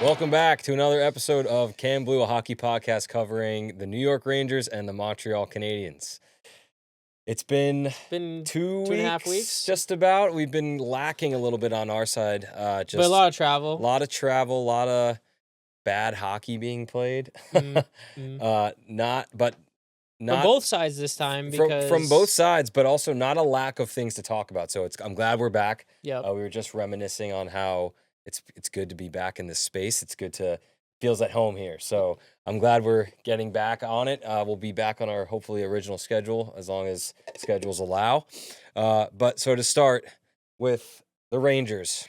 Welcome back to another episode of Can Blue, a hockey podcast covering the New York Rangers and the Montreal Canadiens. It's been Been 2 2.5 weeks, weeks. just about. We've been lacking a little bit on our side. But a lot of travel. a lot of bad hockey being played. Mm, mm. Not, but From not both sides this time because from both sides, but also not a lack of things to talk about. So I'm glad we're back. Yep. We were just reminiscing on how it's good to be back in this space. It's good to feels at home here. So I'm glad we're getting back on it. We'll be back on our hopefully original schedule as long as schedules allow. But so to start with the Rangers,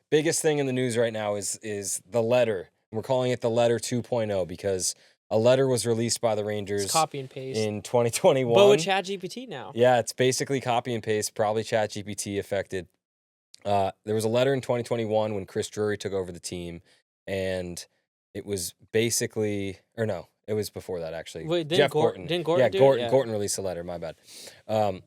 biggest thing in the news right now is the letter. We're calling it the letter 2.0 because a letter was released by the Rangers it's copy and paste. in 2021. But with ChatGPT now. Yeah, it's basically copy and paste, probably ChatGPT affected. There was a letter in 2021 when Chris Drury took over the team, and it was basically, or no, it was before that actually. Wait, Jeff Gorton. Didn't Gorton do it? Yeah. Gorton released a letter. My bad. And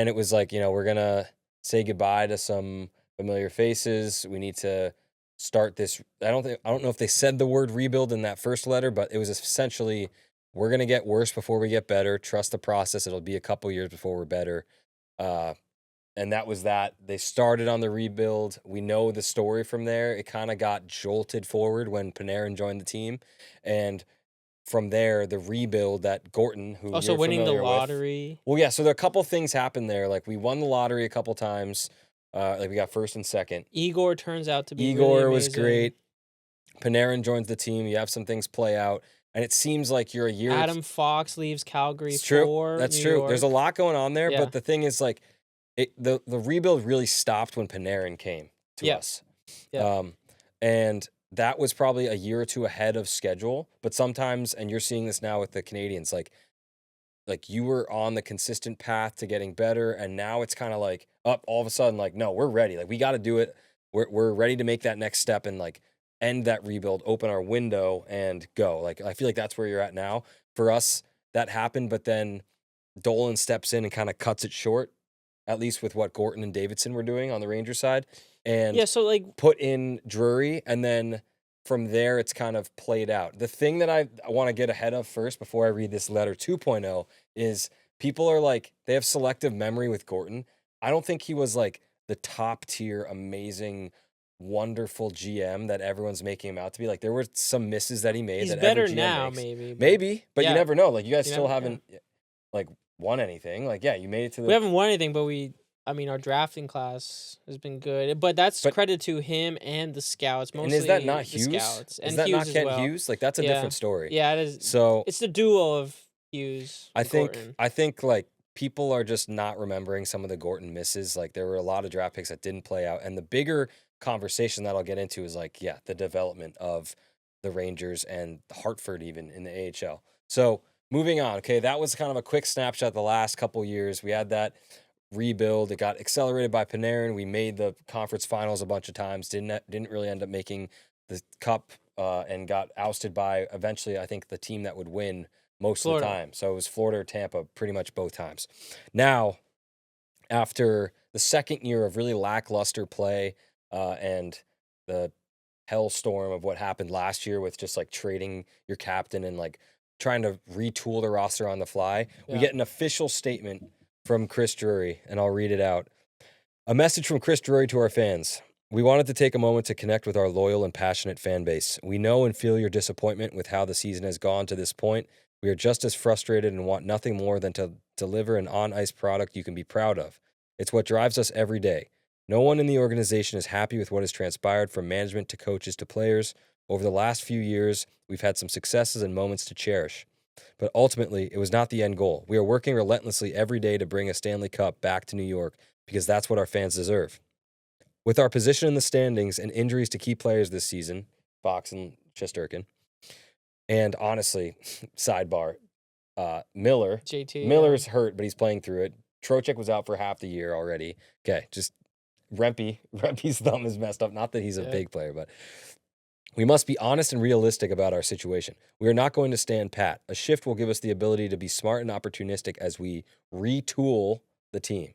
it was like, we're gonna say goodbye to some familiar faces. We need to start this. I don't know if they said the word rebuild in that first letter, but it was essentially, we're gonna get worse before we get better. Trust the process. It'll be a couple years before we're better. And that was that. They started on the rebuild. We know the story from there. It kind of got jolted forward when Panarin joined the team. And from there, the rebuild that Gorton, who Also you're winning the familiar with- lottery. Well, yeah, so there are a couple things happened there. Like, we won the lottery a couple times. Like, we got first and second. Igor turns out to be Igor really was amazing. great. Panarin joins the team. You have some things play out. And it seems like you're a year... Adam Fox leaves Calgary It's true. for That's New true. York. There's a lot going on there, Yeah. but the thing is, like, the rebuild really stopped when Panarin came to Yeah. us. Yeah. And that was probably a year or two ahead of schedule. But sometimes, and you're seeing this now with the Canadians, like you were on the consistent path to getting better, and now it's kind of like up all of a sudden, like, no, we're ready. Like, we got to do it. We're ready to make that next step and like end that rebuild, open our window, and go. Like, I feel like that's where you're at now. For us, that happened, but then Dolan steps in and kind of cuts it short, at least with what Gorton and Davidson were doing on the Rangers side, and Yeah, so like put in Drury, and then from there it's kind of played out. The thing that I want to get ahead of first before I read this letter 2.0 is people are like, they have selective memory with Gorton. I don't think he was like the top tier, amazing, wonderful GM that everyone's making him out to be. Like, there were some misses that he made. he's that better every GM now, makes. maybe. But Yeah. you never know. Like, you guys You still never- haven't like won anything. Like, yeah, you made it to the... We haven't won anything, but our drafting class has been good. But that's credit to him and the scouts. Mostly And is that not the Hughes? Scouts. Is And that Hughes not as Kent well. Hughes? Like, that's a Yeah. different story. Yeah, it is. So It's the duo of Hughes. I and think Gorton. like people are just not remembering some of the Gorton misses. Like, there were a lot of draft picks that didn't play out. And the bigger conversation that I'll get into is like, yeah, the development of the Rangers and Hartford even in the AHL. So moving on. Okay, that was kind of a quick snapshot the last couple years. We had that rebuild. It got accelerated by Panarin. We made the conference finals a bunch of times. Didn't really end up making the cup, and got ousted by eventually, I think, the team that would win most Florida. of the time. So it was Florida or Tampa pretty much both times. Now, after the second year of really lackluster play, and the hellstorm of what happened last year with just like trading your captain and like trying to retool the roster on the fly, we Yeah. get an official statement from Chris Drury, and I'll read it out. A message from Chris Drury to our fans. We wanted to take a moment to connect with our loyal and passionate fan base. We know and feel your disappointment with how the season has gone to this point. We are just as frustrated and want nothing more than to deliver an on-ice product you can be proud of. It's what drives us every day. No one in the organization is happy with what has transpired from management to coaches to players. Over the last few years, we've had some successes and moments to cherish. But ultimately, it was not the end goal. We are working relentlessly every day to bring a Stanley Cup back to New York because that's what our fans deserve. With our position in the standings and injuries to key players this season, Fox and Shesterkin, and honestly, sidebar, Miller. JT. Miller's hurt, but he's playing through it. Trocheck was out for half the year already. Okay, just Rempe's thumb is messed up. Not that he's a big player, but we must be honest and realistic about our situation. We are not going to stand pat. A shift will give us the ability to be smart and opportunistic as we retool the team.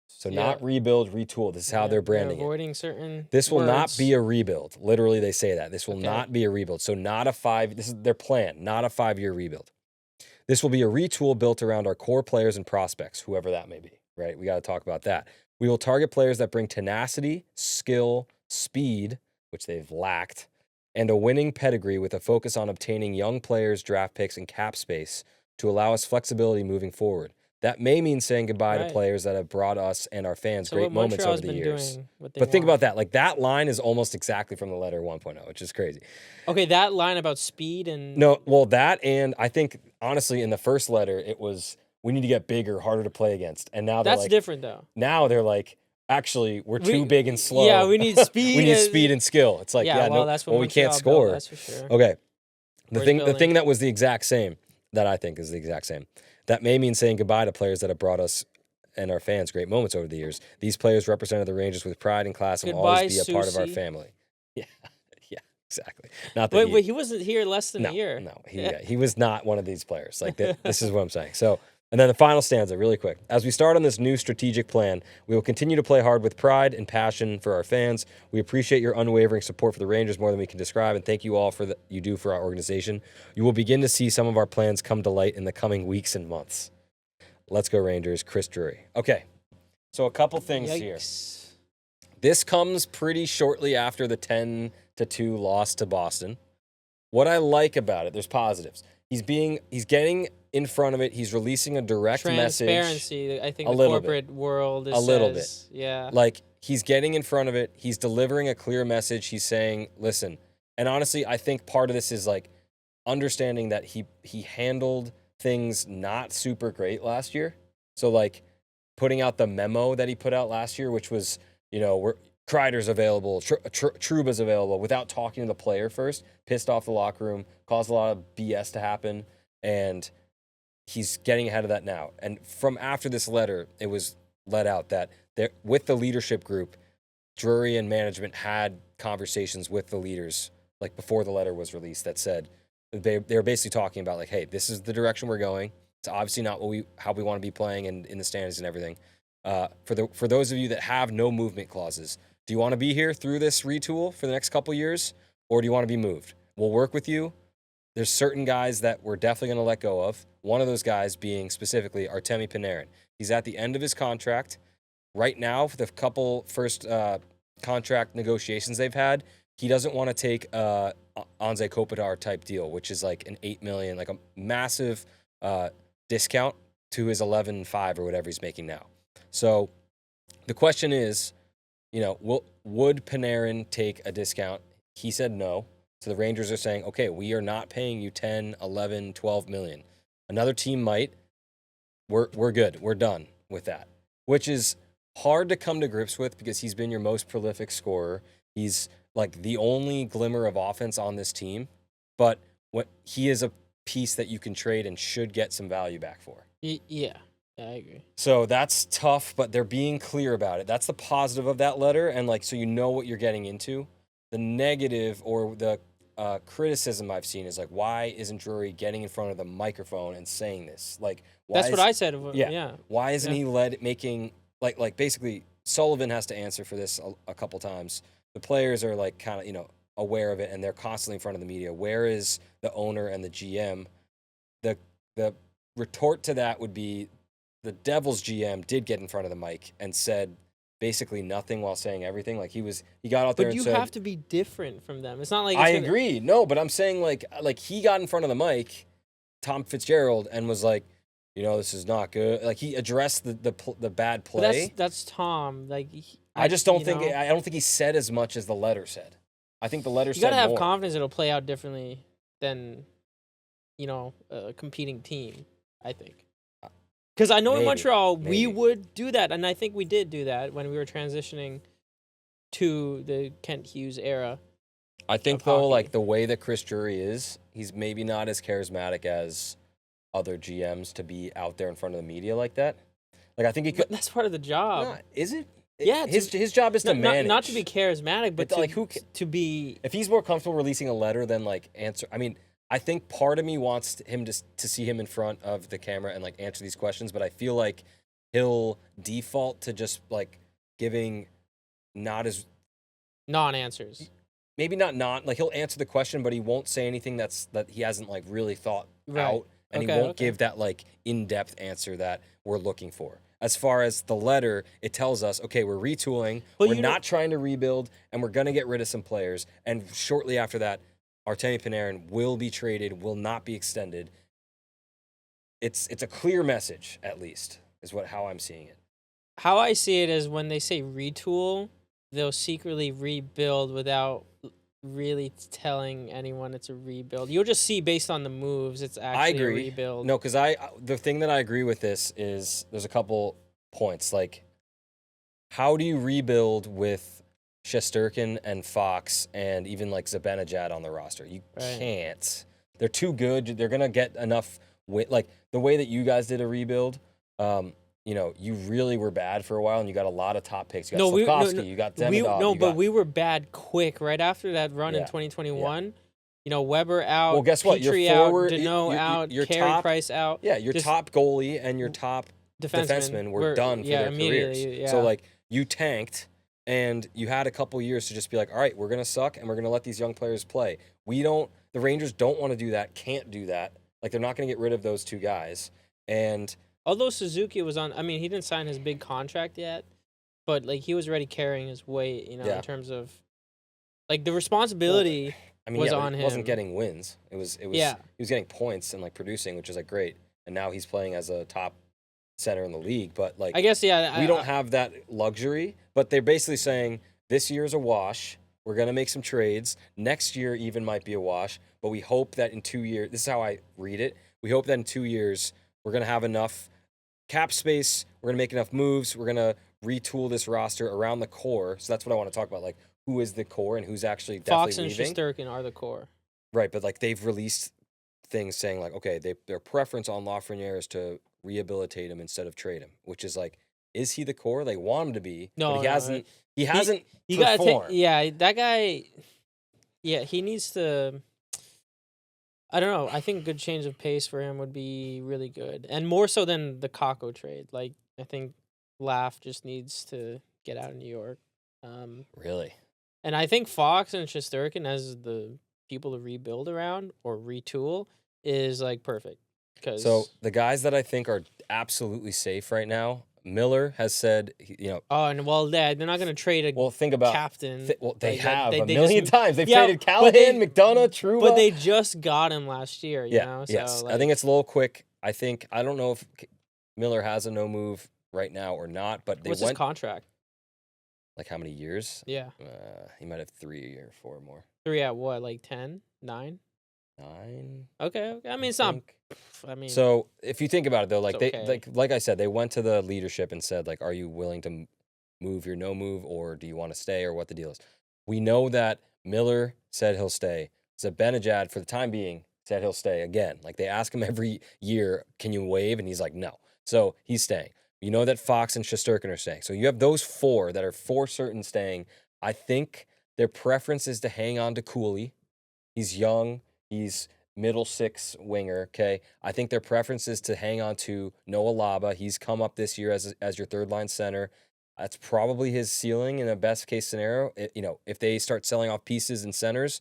So Yeah. not rebuild, retool. This is how Yeah, they're branding it. avoiding certain This will not words. be a rebuild. Literally, they say that. This will Okay. not be a rebuild. So this is their plan, not a 5-year rebuild. This will be a retool built around our core players and prospects, whoever that may be, right? We got to talk about that. We will target players that bring tenacity, skill, speed, which they've lacked, and a winning pedigree with a focus on obtaining young players, draft picks, and cap space to allow us flexibility moving forward. That may mean saying goodbye to Right. players that have brought us and our fans So great what moments over Montreal's the been years. doing, what they But think want. about that. Like, that line is almost exactly from the letter 1.0, which is crazy. Okay, that line about speed and No, well, that, and I think, honestly, in the first letter, it was, we need to get bigger, harder to play against. And now they're that's like, different though. now they're like, actually, we're too big and slow. Yeah, we need speed. We need speed and skill. It's like, yeah, well, that's what we can't Montreal score. built, that's for sure. Okay. Or is The building. thing that was the exact same, that I think is the exact same, that may mean saying goodbye to players that have brought us and our fans great moments over the years. These players represented the Rangers with pride and class and will Goodbye, always be a part of our Susie. family. Yeah, yeah, exactly. Not that But he wasn't here less than a year. No, he was not one of these players. Like, this is what I'm saying. So, and then the final stanza, really quick. As we start on this new strategic plan, we will continue to play hard with pride and passion for our fans. We appreciate your unwavering support for the Rangers more than we can describe, and thank you all for what you do for our organization. You will begin to see some of our plans come to light in the coming weeks and months. Let's go Rangers, Chris Drury. Okay, so a couple things here. This comes pretty shortly after the 10-2 loss to Boston. What I like about it, there's positives. He's getting in front of it. He's releasing a direct message. Transparency, I think a the little corporate world is A little bit. Yeah. Like, he's getting in front of it. He's delivering a clear message. He's saying, listen, and honestly, I think part of this is like understanding that he handled things not super great last year. So like putting out the memo that he put out last year, which was, Kreider's available, Trouba's available, without talking to the player first, pissed off the locker room, caused a lot of BS to happen, and he's getting ahead of that now. And from after this letter, it was let out that with the leadership group, Drury and management had conversations with the leaders, like before the letter was released, that said they were basically talking about like, hey, this is the direction we're going. It's obviously not how we want to be playing and in the standings and everything. For those of you that have no movement clauses, do you want to be here through this retool for the next couple years, or do you want to be moved? We'll work with you. There's certain guys that we're definitely going to let go of. One of those guys being specifically Artemi Panarin. He's at the end of his contract. Right now, for the couple first contract negotiations they've had, he doesn't want to take Anze Kopitar type deal, which is like an $8 million, like a massive discount to his 11.5 or whatever he's making now. So the question is, would Panarin take a discount? He said no. So the Rangers are saying, okay, we are not paying you 10, 11, 12 million. Another team might. We're good. We're done with that, which is hard to come to grips with because he's been your most prolific scorer. He's like the only glimmer of offense on this team, but he is a piece that you can trade and should get some value back for. Yeah, I agree. So that's tough, but they're being clear about it. That's the positive of that letter, and so you know what you're getting into. The negative or the criticism I've seen is like, why isn't Drury getting in front of the microphone and saying this? Like, that's what I said. Yeah. Why isn't he making like basically Sullivan has to answer for this a couple times. The players are like kind of aware of it, and they're constantly in front of the media. Where is the owner and the GM? The retort to that would be the Devils GM did get in front of the mic and said basically nothing while saying everything. Like he got out there and said, you have to be different from them. It's not like I agree. No, but I'm saying like he got in front of the mic, Tom Fitzgerald, and was like, this is not good. Like he addressed the bad play. But that's Tom. Like I just don't think I don't think he said as much as the letter said. I think the letter said more. You gotta have confidence it'll play out differently than a competing team. I think. Because I know in Montreal, we would do that, and I think we did do that when we were transitioning to the Kent Hughes era. I think, though, like the way that Chris Drury is, he's maybe not as charismatic as other GMs to be out there in front of the media like that. Like, I think he could. But that's part of the job. Nah, is it? Yeah. His job is to manage. Not to be charismatic, but to be. If he's more comfortable releasing a letter than, answer. I mean, I think part of me wants him to see him in front of the camera and answer these questions, but I feel like he'll default to just like giving not as non-answers. maybe not like he'll answer the question, but he won't say anything that he hasn't like really thought out, and he won't give that like in-depth answer that we're looking for. As far as the letter, it tells us, okay, we're retooling, we're not trying to rebuild, and we're going to get rid of some players. And shortly after that, Artemi Panarin will be traded, will not be extended. It's a clear message, at least, is how I'm seeing it. How I see it is when they say retool, they'll secretly rebuild without really telling anyone it's a rebuild. You'll just see based on the moves it's actually a rebuild. No, because the thing that I agree with this is there's a couple points. Like, how do you rebuild with Shesterkin and Fox and even like Zibanejad on the roster? You can't. They're too good. They're gonna get enough. Like the way that you guys did a rebuild. You really were bad for a while, and you got a lot of top picks. You got Slavkovsky, you got Demidov. But we were bad quick right after that run in 2021. Yeah. Weber out. Well, guess what? Petrie your forward, out, Deneau out, Carey Price out. Yeah, your top goalie and your top defensemen were done for their careers. Yeah. So, like, you tanked, and you had a couple years to just be like, all right, we're going to suck, and we're going to let these young players play. The Rangers don't want to do that, can't do that. Like, they're not going to get rid of those two guys. And although Suzuki was he didn't sign his big contract yet, but like he was already carrying his weight, in terms of like the responsibility was on him. He wasn't getting wins. He was getting points and like producing, which is like great. And now he's playing as a top center in the league. But like, I guess we don't have that luxury. But they're basically saying this year's a wash. We're gonna make some trades. Next year even might be a wash. But we hope that in 2 years, this is how I read it. We hope that in 2 years we're gonna have enough cap space. We're gonna make enough moves. We're gonna retool this roster around the core. So that's what I want to talk about. Like, who is the core and who's actually Fox definitely and Shesterkin are the core. Right, but like they've released things saying like, okay, their preference on Lafreniere is to rehabilitate him instead of trade him, which is like, is he the core? They want him to be, but he hasn't. He hasn't performed. That guy. Yeah, he needs to. I don't know. I think a good change of pace for him would be really good, and more so than the Kakko trade. Like, I think Laf just needs to get out of New York. Really? And I think Fox and Shesterkin as the people to rebuild around or retool is like perfect. So the guys that I think are absolutely safe right now, Miller has said, Oh, and they're not going to trade captain. They have a million times. They've traded Callahan, McDonough, Trouba. But they just got him last year, you know? Yes. So, I think it's a little quick. I don't know if Miller has a no move right now or not, but what's his contract? Like how many years? Yeah. He might have 3 or 4 more. 3 at what, like 10? 9? 9. Okay. I mean, it's not. So if you think about it though, like like I said, they went to the leadership and said, like, are you willing to move your no move, or do you want to stay, or what the deal is? We know that Miller said he'll stay. Zibanejad, for the time being, said he'll stay again. Like, they ask him every year, can you waive? And he's like, no. So he's staying. You know that Fox and Shesterkin are staying. So you have those 4 that are for certain staying. I think their preference is to hang on to Cooley. He's young. He's middle 6 winger, okay? I think their preference is to hang on to Noah Laba. He's come up this year as your third-line center. That's probably his ceiling in a best-case scenario. If they start selling off pieces and centers,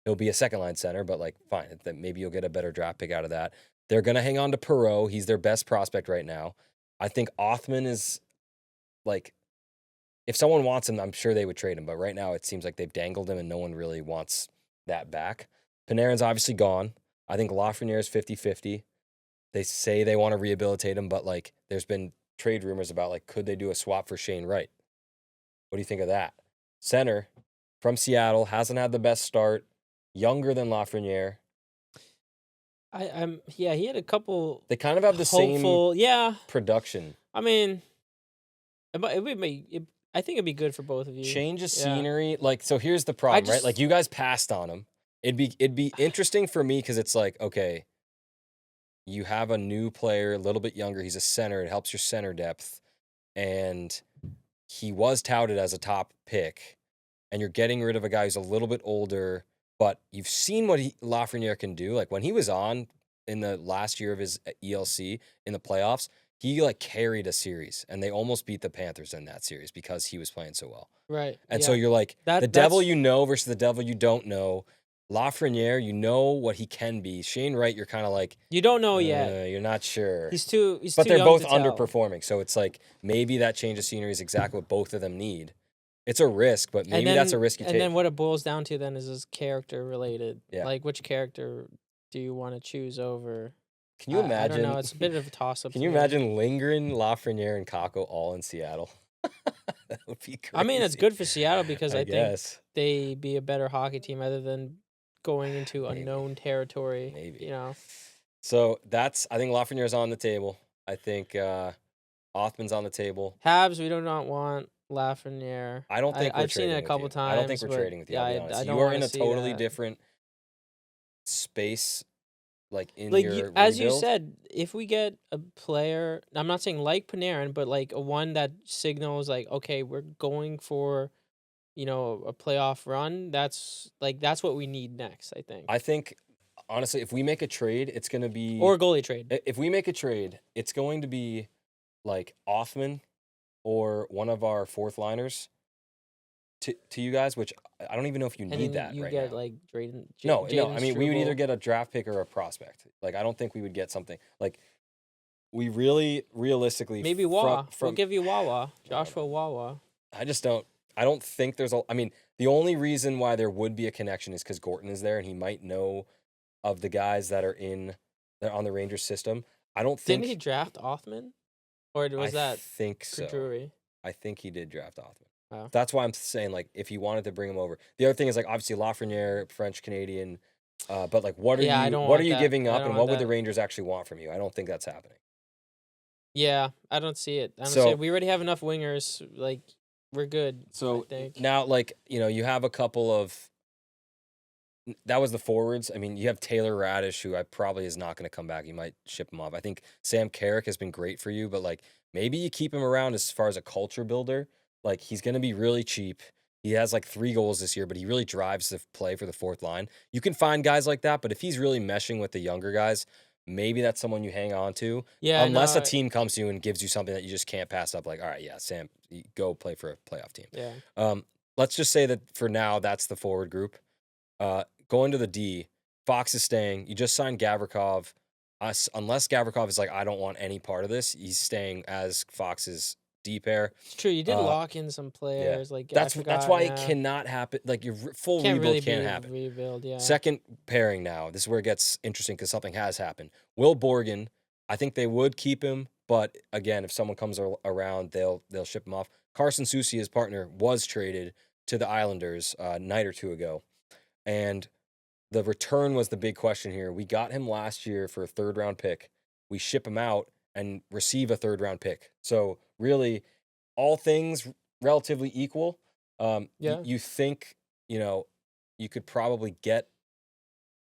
he'll be a second-line center, but, like, fine. Maybe you'll get a better draft pick out of that. They're going to hang on to Perreault. He's their best prospect right now. I think Othman is, like, if someone wants him, I'm sure they would trade him. But right now it seems like they've dangled him and no one really wants that back. Panarin's obviously gone. I think Lafreniere is 50-50. They say they want to rehabilitate him, but, like, there's been trade rumors about, like, could they do a swap for Shane Wright? What do you think of that? Center from Seattle, hasn't had the best start, younger than Lafreniere. He had a couple. They kind of have the same production. I mean, I think it'd be good for both of you. Change of scenery, like, so here's the problem, right? Like, you guys passed on him. It'd be interesting for me because it's like, okay, you have a new player, a little bit younger. He's a center. It helps your center depth, and he was touted as a top pick. And you're getting rid of a guy who's a little bit older. But you've seen what Lafreniere can do. Like, when he was on in the last year of his ELC in the playoffs, he like carried a series, and they almost beat the Panthers in that series because he was playing so well. Right. And so Yeah. you're like the That devil that's you know versus the devil you don't know. Lafreniere, you know what he can be. Shane Wright, you're kind of like you don't know yet. you're not sure. He's too But they're young both to tell. underperforming, so it's like maybe that change of scenery is exactly what both of them need. It's a risk, but maybe that's a risk you and take. then what it boils down to then is his character related. Yeah. Like which character do you want to choose over? Can you imagine? I don't know. It's a bit of a toss up. Can you imagine Lindgren, Lafreniere, and Kako all in Seattle? That would be crazy. I mean, it's good for Seattle because I think guess. they be a better hockey team other than going into Maybe. unknown territory. Maybe. You know. So I think Lafreniere's on the table. I think Othman's on the table. Habs, we do not want Lafreniere. I don't think I've seen it a couple times. I don't think we're trading with you. I'll be honest. You are in a totally different space, like in your as you rebuild. said, if we get a player, I'm not saying like Panarin, but like a one that signals like, okay, we're going for, a playoff run. That's what we need next. I think. I think honestly, if we make a trade, it's going to be or a goalie trade. If we make a trade, it's going to be like Othman or one of our fourth liners to you guys, which I don't even know if you need that you right get now. like Drayden. No. I mean, we would either Struble. get a draft pick or a prospect. Like, I don't think we would get something like we really realistically maybe Wawa. From We'll give you Wawa, Joshua Wawa. I just don't. I don't think there's a. I mean, the only reason why there would be a connection is because Gorton is there and he might know of the guys that are on the Rangers system. I don't think. Didn't he draft Othman, or was that? I think so. Drury? I think he did draft Othman. Oh. That's why I'm saying, like, if he wanted to bring him over. The other thing is, like, obviously Lafreniere, French Canadian, but like, what are you giving up, and what would the Rangers actually want from you? I don't think that's happening. Yeah, I don't see it. We already have enough wingers. Like, we're good. So I think. now, like, you have a couple of. That was the forwards. I mean, you have Taylor Radish, who probably is not going to come back. You might ship him off. I think Sam Carrick has been great for you, but like maybe you keep him around as far as a culture builder. Like he's going to be really cheap. He has like 3 goals this year, but he really drives the play for the fourth line. You can find guys like that, but if he's really meshing with the younger guys, maybe that's someone you hang on to. Yeah. Unless a team comes to you and gives you something that you just can't pass up. Like, all right, yeah, Sam, you go play for a playoff team. Yeah. Let's just say that for now, that's the forward group. Going to the D, Fox is staying. You just signed Gavrikov. Unless Gavrikov is like, I don't want any part of this, he's staying as Fox's D pair. It's true. You did lock in some players. Yeah. Like that's why it cannot happen. Like your full rebuild can't happen. Rebuild, yeah. Second pairing now. This is where it gets interesting because something has happened. Will Borgen, I think they would keep him, but again, if someone comes around, they'll ship him off. Carson Soucy, his partner, was traded to the Islanders a night or two ago, and the return was the big question here. We got him last year for a 3rd-round pick. We ship him out and receive a 3rd-round pick. So really, all things relatively equal. You think, you could probably get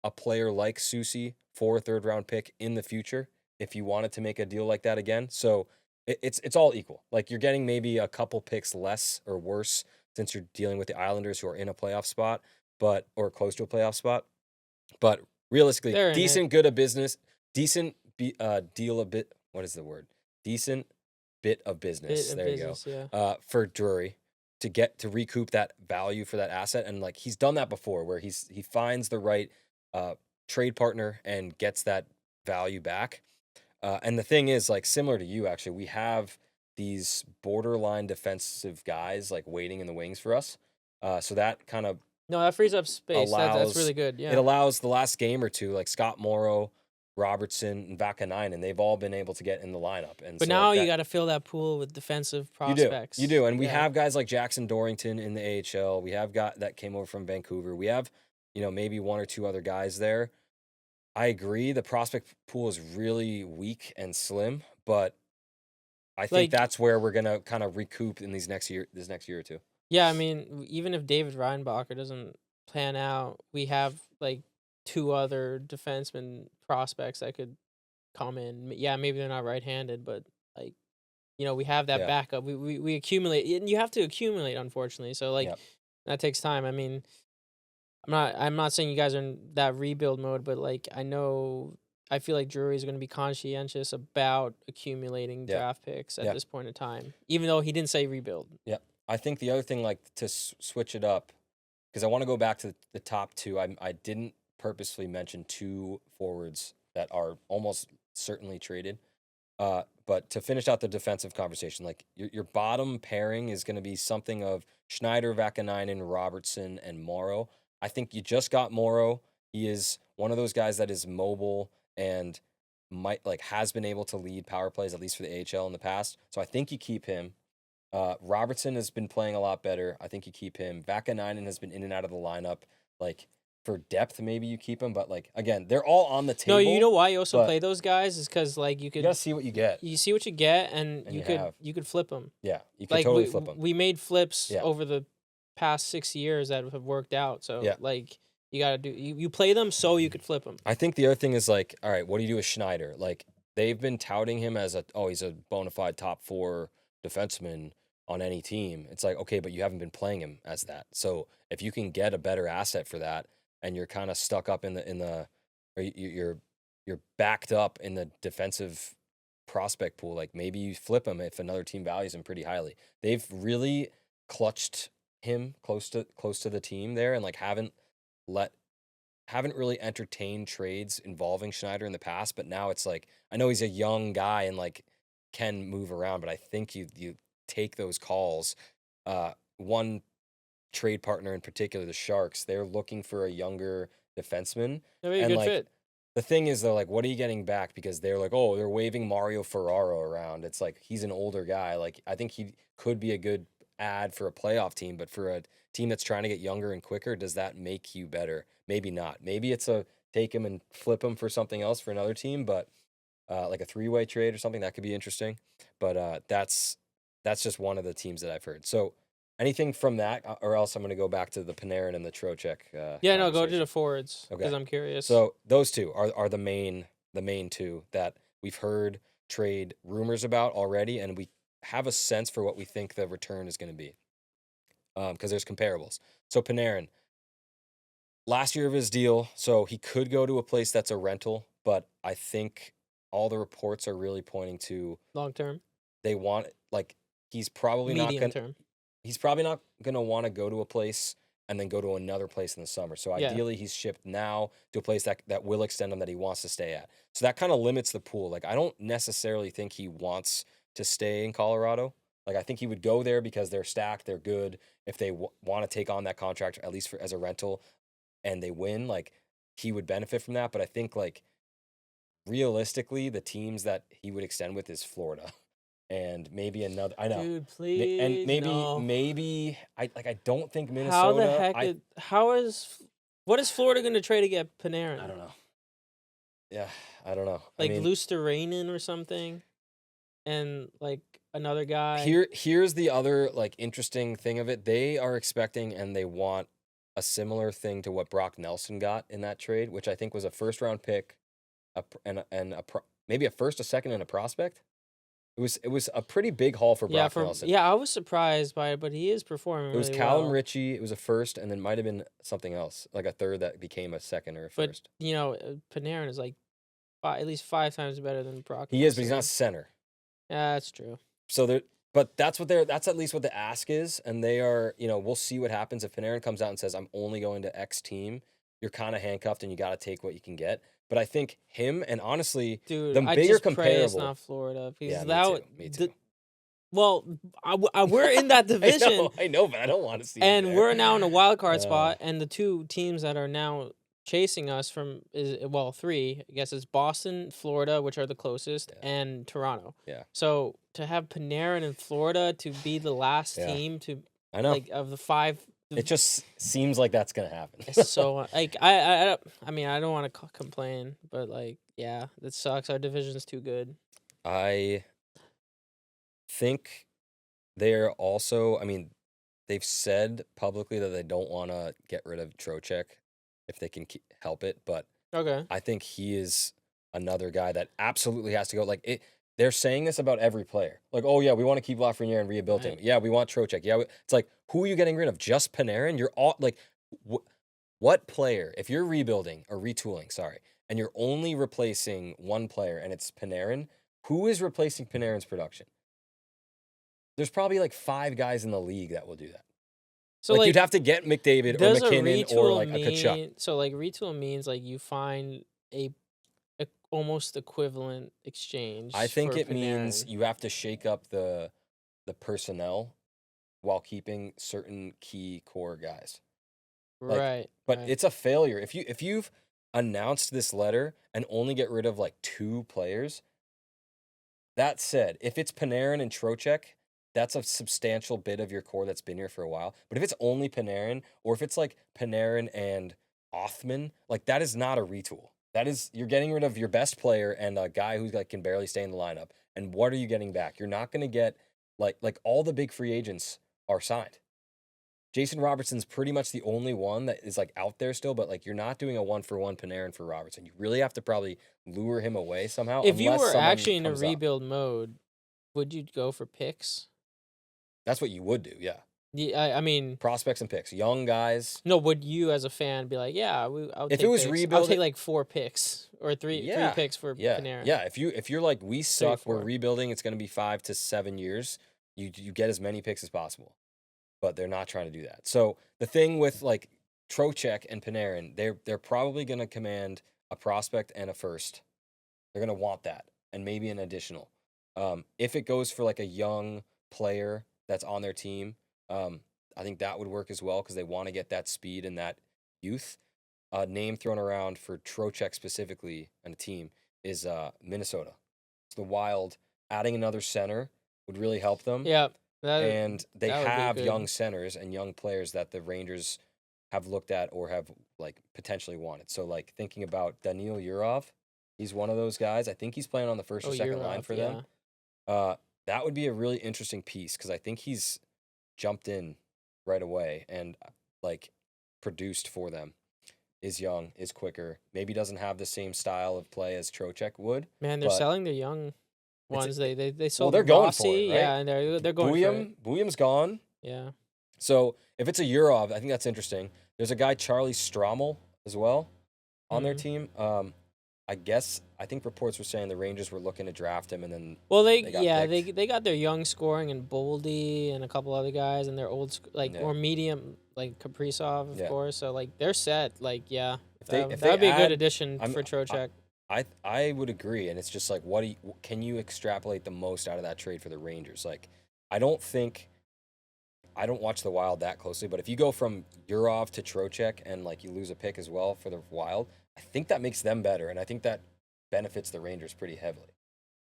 a player like Soucy for a 3rd-round pick in the future if you wanted to make a deal like that again. So it's all equal. Like you're getting maybe a couple picks less or worse since you're dealing with the Islanders who are in a playoff spot. Or close to a playoff spot, but realistically, decent bit of business. There you go. For Drury to recoup that value for that asset, and like he's done that before, where he finds the right trade partner and gets that value back. And the thing is, like similar to you, actually, we have these borderline defensive guys like waiting in the wings for us. So that kind of. No, that frees up space. That's really good. Yeah. It allows the last game or two, like Scott Morrow, Robertson, and Vakanainen, they've all been able to get in the lineup. And but so now you got to fill that pool with defensive prospects. You do. And we have guys like Jackson Dorrington in the AHL. We have got that came over from Vancouver. We have, maybe 1 or 2 other guys there. I agree. The prospect pool is really weak and slim, but I think that's where we're going to kind of recoup in this next year or two. Yeah, I mean, even if David Reinbacher doesn't pan out, we have like 2 other defenseman prospects that could come in. Yeah, maybe they're not right-handed, but like, we have that backup. We accumulate, and you have to accumulate, unfortunately. So like, that takes time. I mean, I'm not saying you guys are in that rebuild mode, but like, I know I feel like Drury is going to be conscientious about accumulating Yeah. draft picks at Yeah. this point in time, even though he didn't say rebuild. Yeah. I think the other thing, like to switch it up, because I want to go back to the top two. I didn't purposely mention two forwards that are almost certainly traded. But to finish out the defensive conversation, like your bottom pairing is going to be something of Schneider, Vakanainen, Robertson, and Morrow. I think you just got Morrow. He is one of those guys that is mobile and has been able to lead power plays, at least for the AHL in the past. So I think you keep him. Robertson has been playing a lot better. I think you keep him. Vakanainen has been in and out of the lineup. Like for depth, maybe you keep him. But like again, they're all on the table. No, you know why you also but play those guys is because like you You gotta could see what you get. you see what you get and And you you could have. you could flip them. Yeah, you can Like totally flip them. we made flips Yeah. over the past 6 years that have worked out. So Yeah. like you gotta do you play them so you could flip them. I think the other thing is like, all right, what do you do with Schneider? Like they've been touting him as he's a bona fide top 4 defenseman on any team. It's like, okay, but you haven't been playing him as that. So if you can get a better asset for that, and you're kind of stuck up in the, or you're backed up in the defensive prospect pool, like maybe you flip him if another team values him pretty highly. They've really clutched him close to the team there, and like haven't really entertained trades involving Schneider in the past, but now it's like, I know he's a young guy and like can move around, but I think you take those calls. One trade partner in particular, the Sharks, they're looking for a younger defenseman. That'd be a And good like fit. the thing is though, like what are you getting back? Because they're like, oh, they're waving Mario Ferraro around. It's like he's an older guy. Like I think he could be a good ad for a playoff team, but for a team that's trying to get younger and quicker, does that make you better? Maybe not. Maybe it's a take him and flip him for something else for another team, but like a 3-way trade or something that could be interesting. But that's just one of the teams that I've heard. So anything from that, or else I'm going to go back to the Panarin and the Trocheck. Yeah, no, go to conversation. the forwards because Okay. I'm curious. So those two are the main two that we've heard trade rumors about already, and we have a sense for what we think the return is going to be. Because there's comparables. So Panarin, last year of his deal, so he could go to a place that's a rental, but I think all the reports are really pointing to long term, they want, like, he's probably not medium going term. he's probably not going to want to go to a place and then go to another place in the summer. So Yeah. ideally he's shipped now to a place that will extend him, that he wants to stay at. So that kind of limits the pool. Like I don't necessarily think he wants to stay in Colorado. Like I think he would go there because they're stacked, they're good. If they want to take on that contract, at least as a rental, and they win, like he would benefit from that. But I think like realistically, the teams that he would extend with is Florida. And maybe another. I know, Dude, please. and no. maybe I don't think Minnesota. How the heck? What is Florida going to trade to get Panarin? I don't know. Yeah, I don't know. Like I mean, Luosterainen or something, and like another guy. here's the other like interesting thing of it. They are expecting and they want a similar thing to what Brock Nelson got in that trade, which I think was a first round pick, maybe a first, a second, and a prospect. It was a pretty big haul for Brock Nelson. Yeah, I was surprised by it, but he is performing. It was really Callum well. Ritchie. It was a first, and then might have been something else, like a third that became a second or a But first. you know, Panarin is like at least 5 times better than Brock. He is, but he's not center. Yeah, that's true. So but that's at least what the ask is, and they are, we'll see what happens if Panarin comes out and says, I'm only going to X team. You're kind of handcuffed, and you got to take what you can get. But I think him, and honestly, Dude, the I bigger just pray it's comparable. not Florida because Yeah, me too. Well, we're in that division. I know, but I don't want to see. And we're now in a wild card spot, Uh. and the two teams that are now chasing us three, I guess, is Boston, Florida, which are the closest, and Toronto. Yeah. So to have Panarin in Florida to be the last team to, I know, like, of the 5. It just seems like that's gonna happen. It's so like I mean I don't want to complain, but like yeah, that sucks. Our division's too good. I think they're also, I mean, they've said publicly that they don't want to get rid of Trocheck if they can help it, but Okay. I think he is another guy that absolutely has to go. Like they're saying this about every player. Like, oh yeah, we want to keep Lafreniere and rebuild him. Right. Yeah, we want Trocheck. Yeah, it's like, who are you getting rid of? Just Panarin? You're all like, what player? If you're rebuilding or retooling, sorry, and you're only replacing one player, and it's Panarin, who is replacing Panarin's production? There's probably like 5 guys in the league that will do that. So like you'd have to get McDavid or does a McKinnon or retool like a Kachuk. mean? So like retool means like you find a almost equivalent exchange. I think for it means Panarin. you have to shake up the personnel while keeping certain key core guys. Right. But right. it's a failure. If you've announced this letter and only get rid of like 2 players, that said, if it's Panarin and Trocheck, that's a substantial bit of your core that's been here for a while. But if it's only Panarin, or if it's like Panarin and Othman, like that is not a retool. That is, you're getting rid of your best player and a guy who's like can barely stay in the lineup. And what are you getting back? You're not going to get like all the big free agents are signed. Jason Robertson's pretty much the only one that is like out there still, but like you're not doing a 1-for-1 Panarin for Robertson. You really have to probably lure him away somehow. If you unless were someone actually in a comes up. rebuild mode, would you go for picks? That's what you would do, yeah. Yeah, I mean, Prospects and picks, young guys. no. Would you, as a fan, be like, yeah, I'll If take it was picks. I'll rebuild, take like 4 picks or three yeah, picks for yeah, Panarin. yeah. If you're like we suck, we're 4. rebuilding. It's going to be 5 to 7 years. You get as many picks as possible, but they're not trying to do that. So the thing with like Trocheck and Panarin, they're probably going to command a prospect and a first. They're going to want that and maybe an additional. If it goes for like a young player that's on their team, I think that would work as well because they want to get that speed and that youth. Name thrown around for Trocheck specifically and a team is Minnesota. It's the Wild. Adding another center would really help them. Yeah, and they that would be have good. young centers and young players that the Rangers have looked at or have like potentially wanted. So like thinking about Daniil Yurov, he's one of those guys. I think he's playing on the first or second line for them. That would be a really interesting piece because I think he's jumped in right away and like produced for them. Is young, is quicker. Maybe doesn't have the same style of play as Trocheck would. Man, they're selling their young ones. They sold. They're going Rossi, for it, right? Yeah, and they're going for it. Bouillam's gone. Yeah. So if it's a Yurov, I think that's interesting. There's a guy Charlie Strommel as well on their team. I think reports were saying the Rangers were looking to draft him, and then they got got their young scoring and Boldy and a couple other guys, and their old or medium like Kaprizov, of course. So like they're set. Like that would be a good addition for Trocheck. I would agree, and it's just like can you extrapolate the most out of that trade for the Rangers? Like I don't watch the Wild that closely, but if you go from Yurov to Trocheck and like you lose a pick as well for the Wild, I think that makes them better, and I think that benefits the Rangers pretty heavily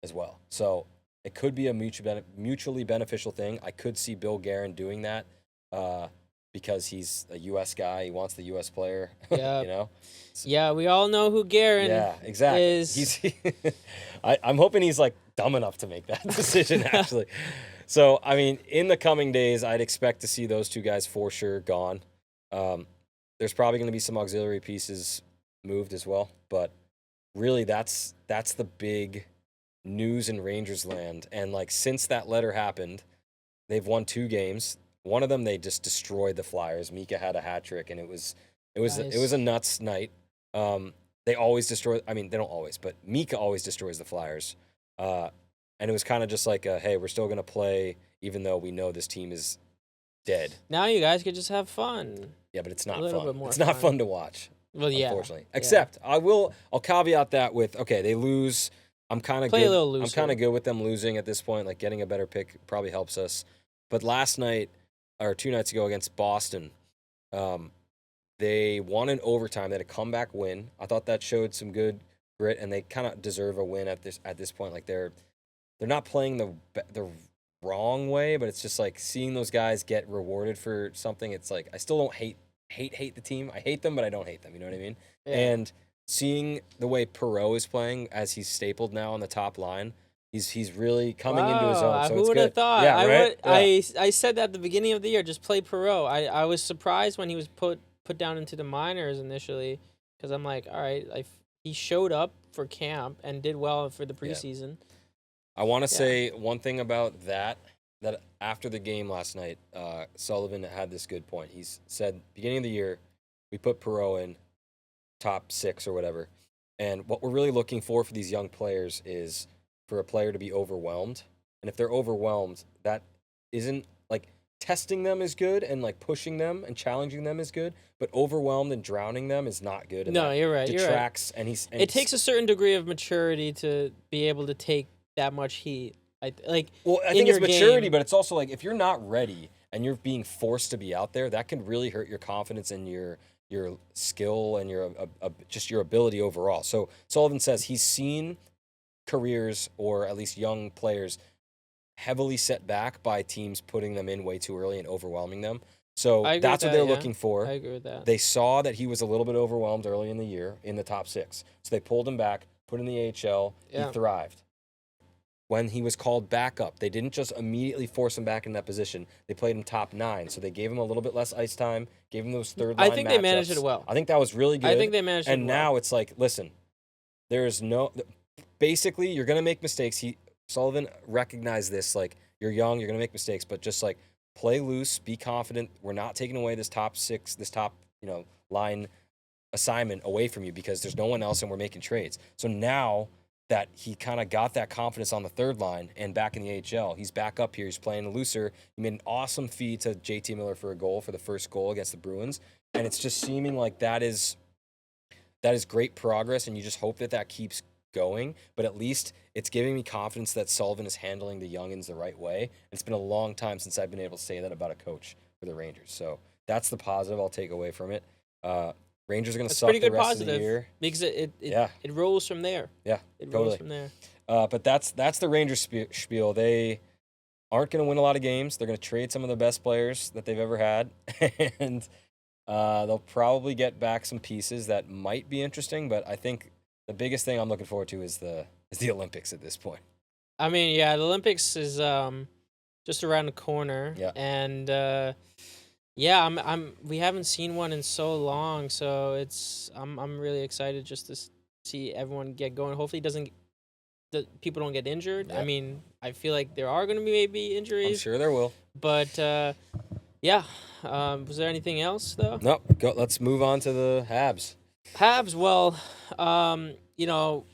as well. So it could be a mutually beneficial thing. I could see Bill Guerin doing that because he's a U.S. guy. He wants the U.S. player, Yeah. Yeah, we all know who Guerin is. He's I'm hoping he's like dumb enough to make that decision, actually. So, I mean, in the coming days, I'd expect to see those 2 guys for sure gone. There's probably going to be some auxiliary pieces moved as well, but really that's the big news in Rangers land. And like since that letter happened, they've won 2 games. One of them they just destroyed the Flyers. Mika had a hat trick, and it was a nuts night. They always destroy. I mean, they don't always, but Mika always destroys the Flyers. And it was kind of just like, hey, we're still gonna play, even though we know this team is dead. Now you guys could just have fun. Yeah, but it's not little fun. Bit more it's fun. not fun to watch. Well, yeah. Unfortunately, except I'll caveat that with they lose. I'm kind of good. I'm kind of good with them losing at this point. Like getting a better pick probably helps us. But last night or 2 nights ago against Boston, they won in overtime. They had a comeback win. I thought that showed some good grit, and they kind of deserve a win at this point. Like they're not playing the wrong way, but it's just like seeing those guys get rewarded for something. It's like I still don't hate the team. I hate them, but I don't hate them. You know what I mean? Yeah. And seeing the way Perreault is playing as he's stapled now on the top line, he's really coming into his own. So who would have thought? Yeah, right? I said that at the beginning of the year. Just play Perreault. I was surprised when he was put down into the minors initially, because I'm like, all right, he showed up for camp and did well for the preseason. Yeah. I want to say one thing about that after the game last night, Sullivan had this good point. He said, beginning of the year, we put Perreault in top 6 or whatever, And what we're really looking for these young players is for a player to be overwhelmed. And if they're overwhelmed, that isn't like testing them is good and like pushing them and challenging them is good, but overwhelmed and drowning them is not good. And No, that you're right. detracts. You're right. And it takes a certain degree of maturity to be able to take that much heat. I think it's maturity, but it's also like if you're not ready and you're being forced to be out there, that can really hurt your confidence and your skill and your just your ability overall. So Sullivan says he's seen careers, or at least young players, heavily set back by teams putting them in way too early and overwhelming them. So that's what they're looking for. I agree with that. They saw that he was a little bit overwhelmed early in the year in the top 6. So they pulled him back, put him in the AHL. Yeah. He thrived. When he was called back up, they didn't just immediately force him back in that position. They played him top 9, so they gave him a little bit less ice time, gave him those third line I think matchups. they managed it well. I think that was really good. I think they managed it well. And now it's like, listen, there's no... Basically, you're going to make mistakes. Sullivan recognized this, like, you're young, you're going to make mistakes, but just, like, play loose, be confident. We're not taking away this top 6, this top, line assignment away from you because there's no one else and we're making trades. So now that he kind of got that confidence on the third line and back in the AHL, he's back up here. He's playing looser. He made an awesome feed to JT Miller for a goal, for the first goal against the Bruins. And it's just seeming like that is great progress, and you just hope that keeps going. But at least it's giving me confidence that Sullivan is handling the youngins the right way. It's been a long time since I've been able to say that about a coach for the Rangers. So that's the positive I'll take away from it. Rangers are going to suck the rest of the year because it rolls from there. Yeah, it totally. rolls from there. But that's the Rangers spiel. They aren't going to win a lot of games. They're going to trade some of the best players that they've ever had, and they'll probably get back some pieces that might be interesting. But I think the biggest thing I'm looking forward to is the Olympics at this point. I mean, yeah, the Olympics is just around the corner. Yeah, and. Yeah, we haven't seen one in so long, so I'm really excited just to see everyone get going. Hopefully, people don't get injured. Yeah. I mean, I feel like there are going to be maybe injuries. I'm sure there will. But yeah, was there anything else though? No. Let's move on to the Habs. Habs, well,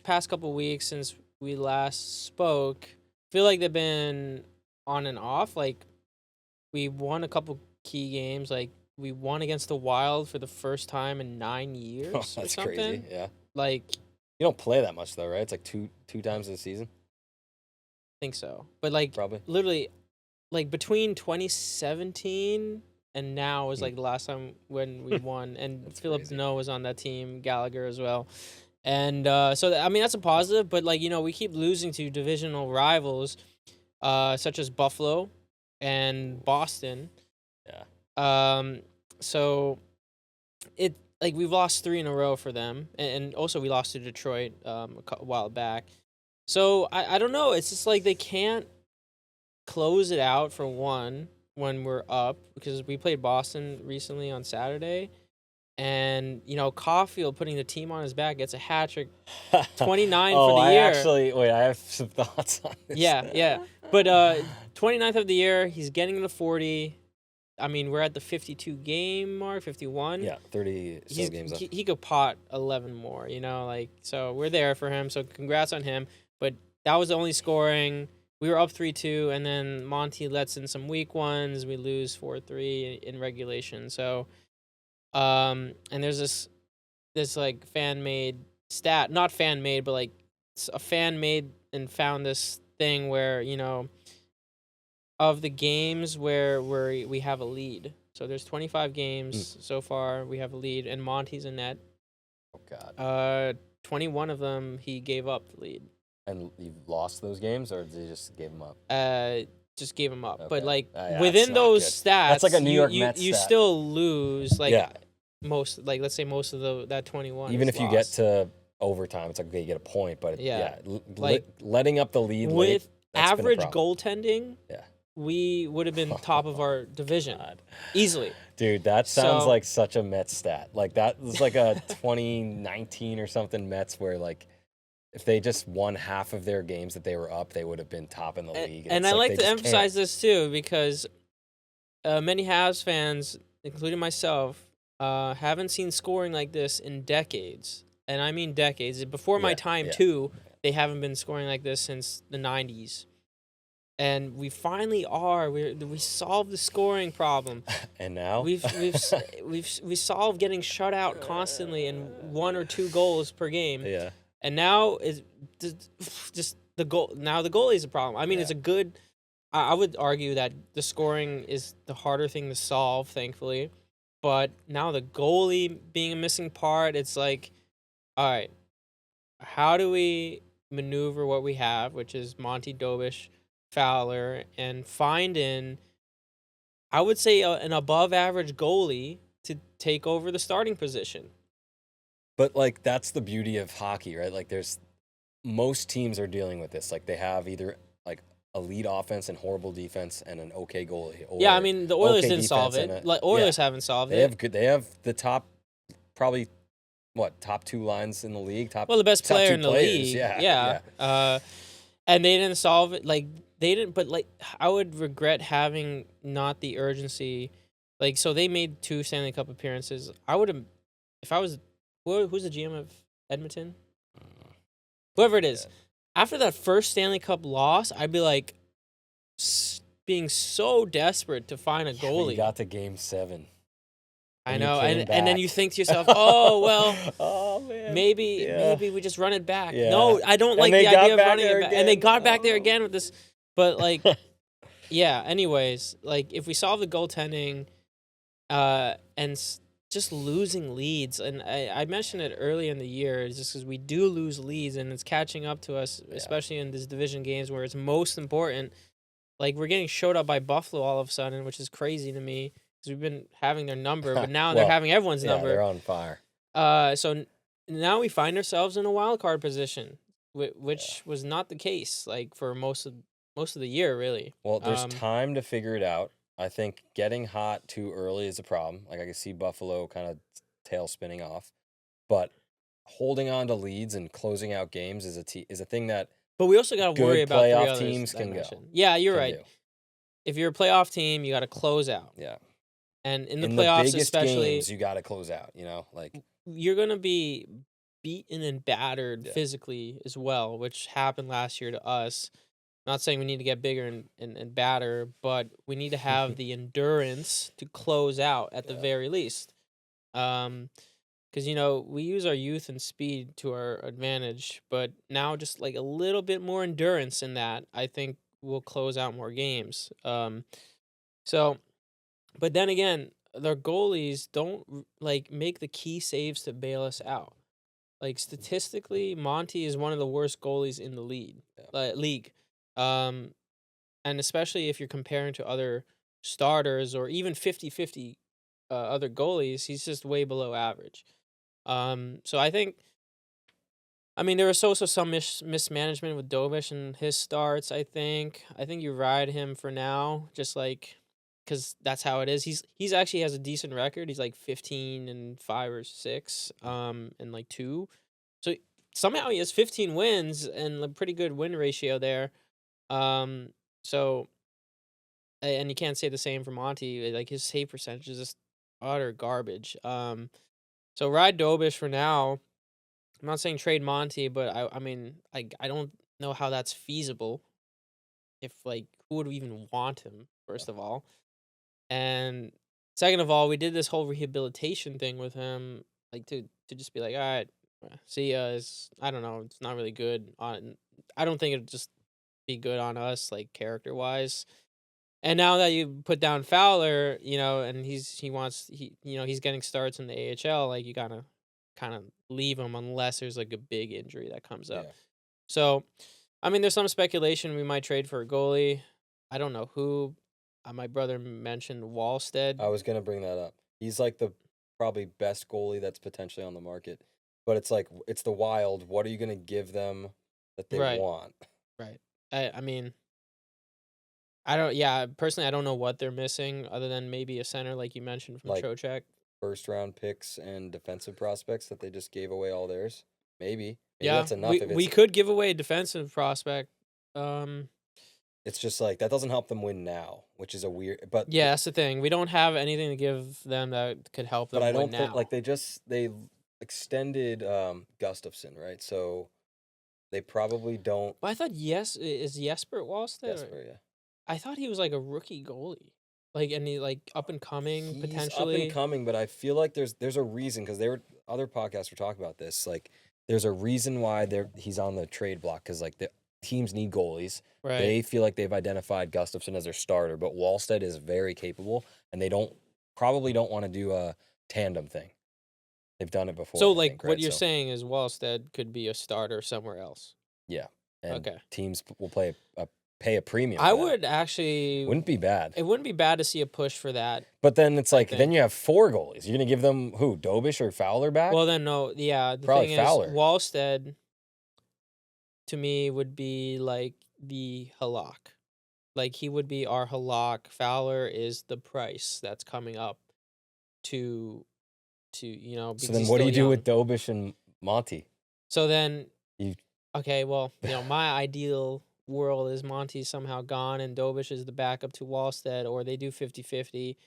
past couple weeks since we last spoke, I feel like they've been on and off. Like, we won a couple key games. Like, we won against the Wild for the first time in 9 years. Oh, that's or something. crazy. Yeah. Like, you don't play that much though, right? It's like two times a season. I think so. But like, probably literally, like between 2017 and now was like the last time when we won. And Philip Deneau was on that team, Gallagher as well. And I mean, that's a positive. But like, we keep losing to divisional rivals, such as Buffalo and Boston. Yeah. So we've lost 3 in a row for them, and also we lost to Detroit a while back. So I don't know. It's just like they can't close it out for one when we're up, because we played Boston recently on Saturday, and Caulfield putting the team on his back gets a hat trick, 29 for the year. I have some thoughts on this. Yeah. But 29th of the year, he's getting to 40. I mean, we're at the 52 game mark, 51. Yeah, 30 games up. He could pot 11 more, so we're there for him. So congrats on him. But that was the only scoring. We were up 3-2, and then Monty lets in some weak ones. We lose 4-3 in regulation. So, and there's this like fan-made stat, not fan-made, but like a fan made and found this thing where, of the games where we have a lead. So there's 25 games so far. We have a lead, and Monty's in net. Oh God. 21 of them he gave up the lead. And you lost those games, or did you just give them up? Just gave them up. Okay. But like within those good. stats, that's like a New York Mets you stat. still lose. Like most, like let's say most of that 21. Even if lost. you get to overtime, it's like okay, you get a point, but letting up the lead with late, average goaltending. Yeah. We would have been top of our division easily. Dude, that sounds like such a Mets stat. Like that was like a 2019 or something Mets where like if they just won half of their games that they were up, they would have been top in the league. And I like to emphasize this too, because many Habs fans, including myself, haven't seen scoring like this in decades. and I mean decades. Before my time too, they haven't been scoring like this since the 90s. And we finally are. We solved the scoring problem. And now we solved getting shut out constantly and 1 or 2 goals per game. Yeah. And now is just the goal. Now the goalie is a problem. I mean, it's a good. I would argue that the scoring is the harder thing to solve, thankfully. But now the goalie being a missing part, it's like, all right, how do we maneuver what we have, which is Monty Dobish, Fowler, and find I would say, an above average goalie to take over the starting position. But like that's the beauty of hockey, right? Like most teams are dealing with this. Like they have either like elite offense and horrible defense and an okay goalie. Or I mean the Oilers didn't solve it. Oilers haven't solved it. They have the top, probably top 2 lines in the league. The best player in the league. Yeah. And they didn't solve it. Like they didn't. But like I would regret having not the urgency. Like so they made 2 Stanley Cup appearances. I would have, if I was, who's the GM of Edmonton? Whoever it is. After that first Stanley Cup loss, I'd be like being so desperate to find a goalie. You got to Game 7. I know, and then you think to yourself, oh well, oh man, maybe we just run it back. Yeah. No, I don't like the idea of running it back. And they got back there again with this, but like, yeah. Anyways, like if we solve the goaltending, and just losing leads, and I mentioned it early in the year, just because we do lose leads, and it's catching up to us, especially in these division games where it's most important. Like we're getting showed up by Buffalo all of a sudden, which is crazy to me. We've been having their number, but now they're having everyone's number. They're on fire. So now we find ourselves in a wild card position, which was not the case like for most of the year, really. Well, there's time to figure it out. I think getting hot too early is a problem. Like I can see Buffalo kind of tail spinning off, but holding on to leads and closing out games is a thing that. But we also got to worry about playoff teams can go. Yeah, you're right. If you're a playoff team, you got to close out. Yeah. And in the playoffs, especially, games, you got to close out. Like you're gonna be beaten and battered physically as well, which happened last year to us. Not saying we need to get bigger and badder, but we need to have the endurance to close out at the very least. Because we use our youth and speed to our advantage, but now just like a little bit more endurance in that, I think we'll close out more games. But then again, their goalies don't like make the key saves to bail us out. Like statistically, Monty is one of the worst goalies in the league. And especially if you're comparing to other starters or even 50-50 other goalies, he's just way below average. So I think, there was also some mismanagement with Dobish and his starts. I think you ride him for now, just like. Because that's how it is. He's actually has a decent record. He's like 15-5 or 6, and like 2. So somehow he has 15 wins and a pretty good win ratio there. So, and you can't say the same for Monty. Like his save percentage is just utter garbage. So ride Dobish for now. I'm not saying trade Monty, but I don't know how that's feasible. If like who would even want him? First of all. And second of all, we did this whole rehabilitation thing with him, like to just be like, all right, see ya. I don't know, it's not really good on. I don't think it'd just be good on us, like character wise. And now that you put down Fowler, and he's getting starts in the AHL, like you gotta kind of leave him unless there's like a big injury that comes up. Yeah. So, there's some speculation we might trade for a goalie. I don't know who. My brother mentioned Wallstead. I was going to bring that up. He's like the probably best goalie that's potentially on the market. But it's like, it's the Wild. What are you going to give them that they want? Right. Personally, I don't know what they're missing other than maybe a center like you mentioned from Trocheck. First round picks and defensive prospects that they just gave away all theirs. Maybe that's enough. We could give away a defensive prospect. It's just like that doesn't help them win now, which is a weird. But yeah, that's the thing. We don't have anything to give them that could help them. But I don't win think now. like they extended Gustafson, right? So they probably don't. But I thought is Jesper Wallstedt? Jesper, yeah. I thought he was like a rookie goalie, like and he like up and coming He's potentially. up and coming, but I feel like there's a reason because other podcasts were talking about this. Like, there's a reason why he's on the trade block because like the teams need goalies. Right. They feel like they've identified Gustafson as their starter, but Wallstedt is very capable, and they probably don't want to do a tandem thing. They've done it before. So, I like, think, what right? you're saying is Wallstedt could be a starter somewhere else. Yeah, and Okay. teams will pay a premium. I for that. would actually Wouldn't be bad. It wouldn't be bad to see a push for that. But then it's like then you have 4 goalies. You're gonna give them who? Dobish or Fowler back? Well, then no, yeah. The Probably thing Fowler. is, Wallstedt to me would be like the Halak. Like he would be our Halak. Fowler is the price that's coming up to you know. So then, what do you do with Dobish and Monty? So then, You- okay, well, you know, my ideal world is Monty's somehow gone and Dobish is the backup to Wallstedt, or they do 50-50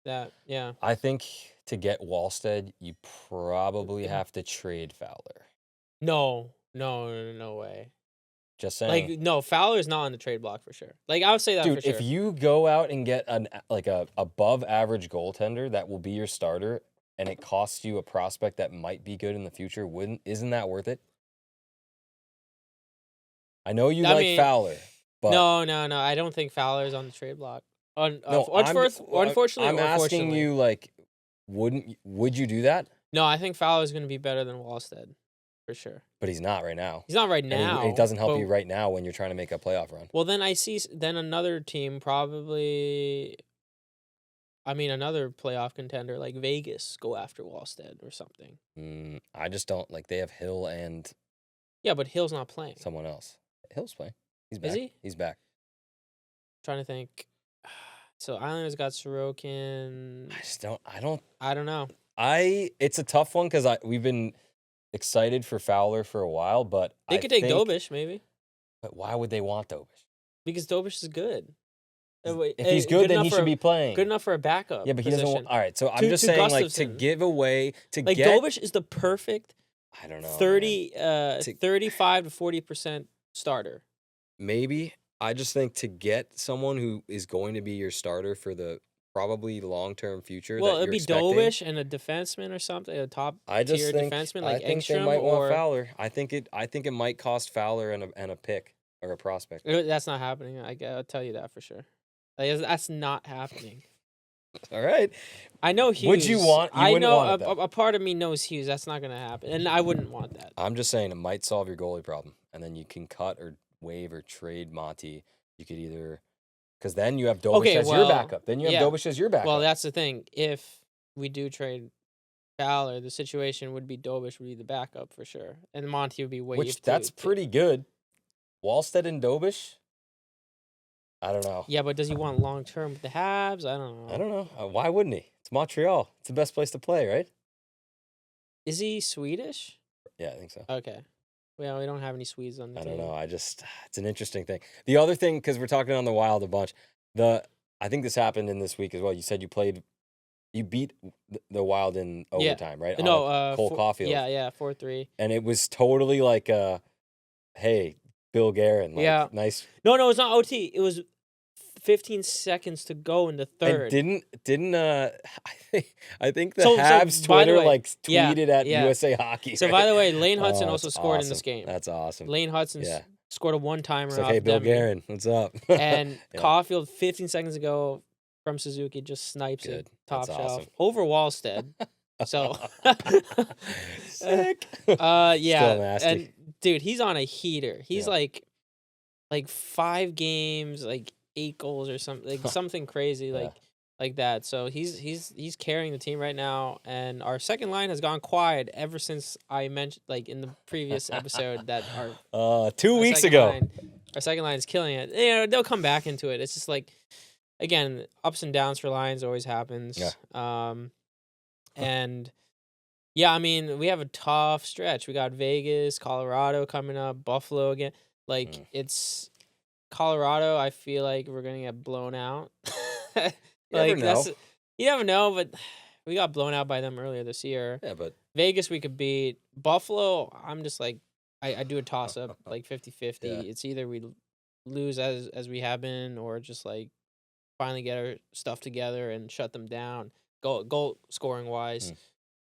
that, yeah. I think to get Wallstedt, you probably have to trade Fowler. No way. Just saying. Like, no, Fowler's not on the trade block for sure. Like, I would say that Dude, for sure. if you go out and get a above average goaltender that will be your starter, and it costs you a prospect that might be good in the future, isn't that worth it? I know you like Fowler, but no, I don't think Fowler's on the trade block. Unfortunately, I'm asking you, like, would you do that? No, I think Fowler's going to be better than Wallstedt for sure. But he's not right now. He's not right now. And it doesn't help you right now when you're trying to make a playoff run. Well, then I see another team probably. I mean, another playoff contender like Vegas go after Wallstedt or something. I just don't like. They have Hill and. Yeah, but Hill's not playing. Someone else. Hill's playing. He's back. Is he? He's back. Trying to think. So Islanders got Sorokin. I don't know. It's a tough one because we've been excited for Fowler for a while, but they could take Dobish maybe. But why would they want Dobish? Because Dobish is good. If he's good, then he should be playing. Good enough for a backup. Yeah, but he doesn't. All right, so I'm just saying, Gustafson. like, to give away Dobish is the perfect. I don't know. 35 to 40% starter. Maybe. I just think to get someone who is going to be your starter for the probably long-term future. Well, it'd be Dobish and a defenseman or something, a top-tier defenseman like Ekstrom. I think they might want Fowler. I think it might cost Fowler and a pick or a prospect. That's not happening. I'll tell you that for sure. Like, that's not happening. All right. I know Hughes. Would you want? You wouldn't want it, a part of me knows Hughes. That's not going to happen, and I wouldn't want that. I'm just saying it might solve your goalie problem, and then you can cut or waive or trade Monty. You could either, because then you have Dobish as your backup. Then you have Dobish as your backup. Well, that's the thing. If we do trade Fowler, the situation would be Dobish would be the backup for sure, and Monty would be waived. Which that's pretty good. Wallstedt and Dobish. I don't know. Yeah, but does he want long term with the Habs? I don't know. Why wouldn't he? It's Montreal. It's the best place to play, right? Is he Swedish? Yeah, I think so. Okay. Well, we don't have any Swedes on the team. I don't know. It's an interesting thing. The other thing, because we're talking on the Wild a bunch, I think this happened in this week as well. You said you beat the Wild in overtime, right? No, Cole Caulfield. Yeah, 4-3. And it was totally like, hey, Bill Guerin. Like, nice. No, it's not OT. It was 15 seconds to go in the third. And didn't I think the Habs Twitter tweeted at USA Hockey. So by the way, Lane Hudson also scored in this game. That's awesome. Lane Hudson scored a one-timer. It's like, hey, Bill Guerin, what's up? And Caulfield, 15 seconds ago from Suzuki, just snipes it top shelf over Wallstedt. So sick. Yeah. Still nasty. And dude, he's on a heater. He's like 5 games, like 8 goals or something, like something crazy like that. So he's carrying the team right now, and our second line has gone quiet ever since I mentioned, like in the previous episode, that our 2 weeks ago our second line is killing it. You know, they'll come back into it. It's just like, again, ups and downs for lines always happens. And yeah, I mean, we have a tough stretch. We got Vegas, Colorado coming up, Buffalo again. Like it's Colorado. I feel like we're gonna get blown out. You never know. You never know, but We got blown out by them earlier this year. Yeah, but Vegas we could beat. Buffalo, I'm just like I do a toss up like 50-50. Yeah. It's either we lose as we have been, or just like finally get our stuff together and shut them down. Goal scoring wise.